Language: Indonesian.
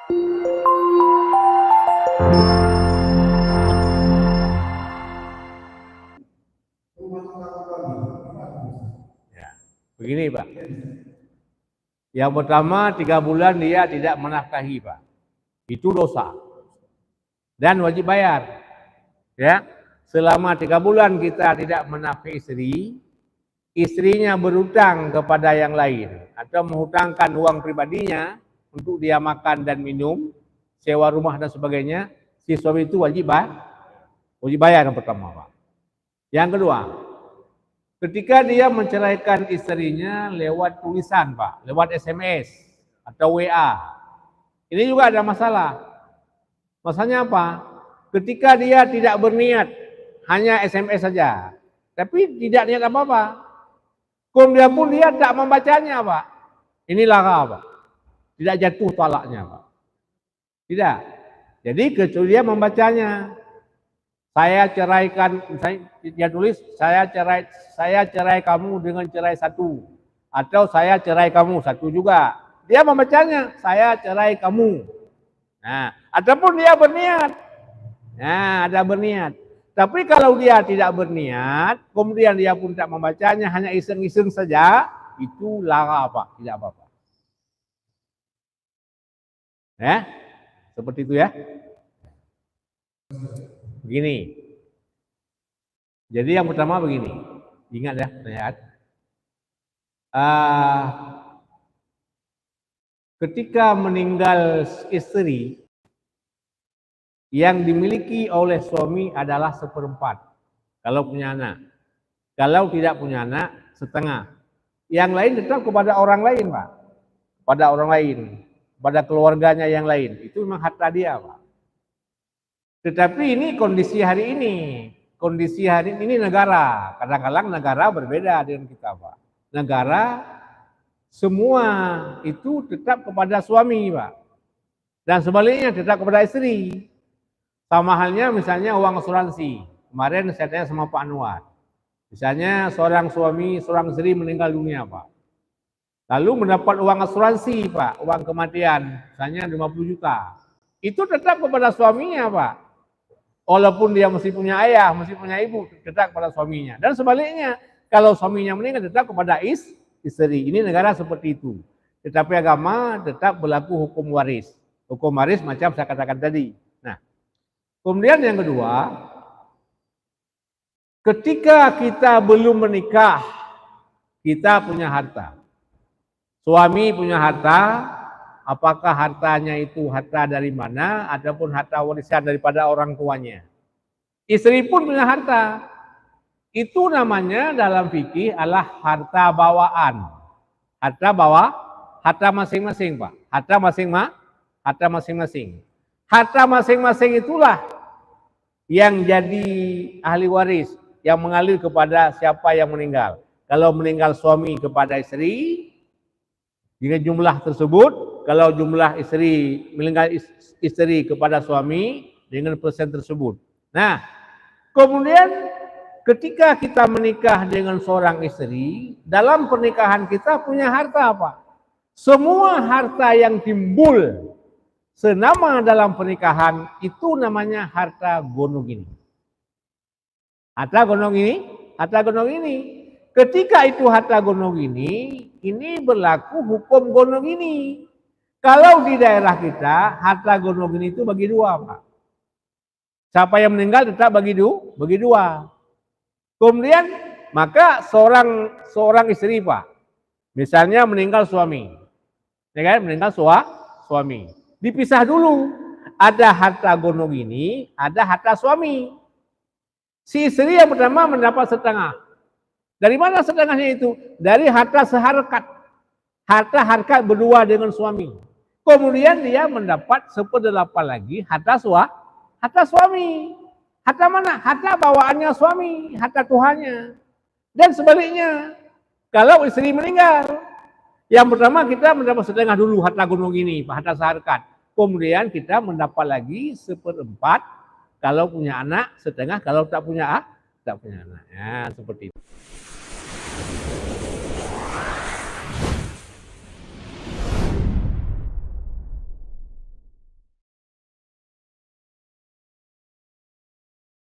Ya, begini Pak. Yang pertama 3 bulan dia tidak menafkahi Pak. Itu dosa. Dan wajib bayar. Ya, selama 3 bulan kita tidak menafkahi istri, istrinya berutang kepada yang lain atau menghutangkan uang pribadinya untuk dia makan dan minum, sewa rumah dan sebagainya, si suami itu wajib bayar yang pertama Pak. Yang kedua, ketika dia menceraikan istrinya lewat tulisan Pak, lewat SMS atau WA, ini juga ada masalah. Masalahnya apa? Ketika dia tidak berniat, hanya SMS saja, tapi tidak niat apa-apa, kemudian pun dia tak membacanya Pak, inilah apa? Tidak jatuh talaknya Pak. Tidak. Jadi kecuali dia membacanya. Saya ceraikan, dia tulis saya cerai kamu dengan cerai satu, atau saya cerai kamu satu juga. Dia membacanya saya cerai kamu. Nah, ataupun dia berniat. Nah, ada berniat. Tapi kalau dia tidak berniat, kemudian dia pun tak membacanya, hanya iseng-iseng saja, itu lara Pak, tidak apa-apa. Ya, seperti itu ya. Begini. Jadi yang pertama begini, ingat ya pertanyaan. Ketika meninggal istri, yang dimiliki oleh suami adalah 1/4 kalau punya anak. Kalau tidak punya anak, setengah. Yang lain tetap kepada orang lain Pak, pada orang lain, pada keluarganya yang lain. Itu memang harta dia Pak. Tetapi ini kondisi hari ini. Kondisi hari ini negara. Kadang-kadang negara berbeda dengan kita Pak. Negara semua itu tetap kepada suami Pak. Dan sebaliknya tetap kepada istri. Sama halnya misalnya uang asuransi. Kemarin saya tanya sama Pak Anwar. Misalnya seorang suami, seorang istri meninggal dunia Pak. Lalu mendapat uang asuransi Pak, uang kematian, misalnya 50 juta. Itu tetap kepada suaminya Pak. Walaupun dia mesti punya ayah, mesti punya ibu, tetap kepada suaminya. Dan sebaliknya, kalau suaminya meninggal tetap kepada istri. Ini negara seperti itu. Tetapi agama tetap berlaku hukum waris. Hukum waris macam saya katakan tadi. Nah, kemudian yang kedua, ketika kita belum menikah, kita punya harta. Suami punya harta, apakah hartanya itu harta dari mana, ataupun harta warisan daripada orang tuanya. Istri pun punya harta. Itu namanya dalam fikih adalah harta bawaan. Harta masing-masing Pak. Harta masing-masing. Harta masing-masing itulah yang jadi ahli waris, yang mengalir kepada siapa yang meninggal. Kalau meninggal suami kepada istri, dengan jumlah tersebut, kalau jumlah istri meninggal istri kepada suami dengan persen tersebut. Nah, kemudian ketika kita menikah dengan seorang istri, dalam pernikahan kita punya harta apa? Semua harta yang timbul senama dalam pernikahan itu namanya harta gonogini. Harta gonogini. Ketika itu harta gonogini, ini berlaku hukum gonogini. Kalau di daerah kita, harta gonogini itu bagi dua Pak. Siapa yang meninggal tetap bagi dua. Kemudian maka seorang istri Pak, misalnya meninggal suami, ya kan? Meninggal suami, dipisah dulu. Ada harta gonogini, ada harta suami. Si istri yang pertama mendapat setengah. Dari mana setengahnya itu? Dari harta seharkat. Harta berdua dengan suami. Kemudian dia mendapat 1/8 lagi harta suami. Harta mana? Harta bawaannya suami, harta Tuhannya. Dan sebaliknya, kalau istri meninggal, yang pertama kita mendapat setengah dulu harta gunung ini, harta seharkat. Kemudian kita mendapat lagi 1/4 kalau punya anak, setengah kalau tak punya anak. Ya, seperti itu.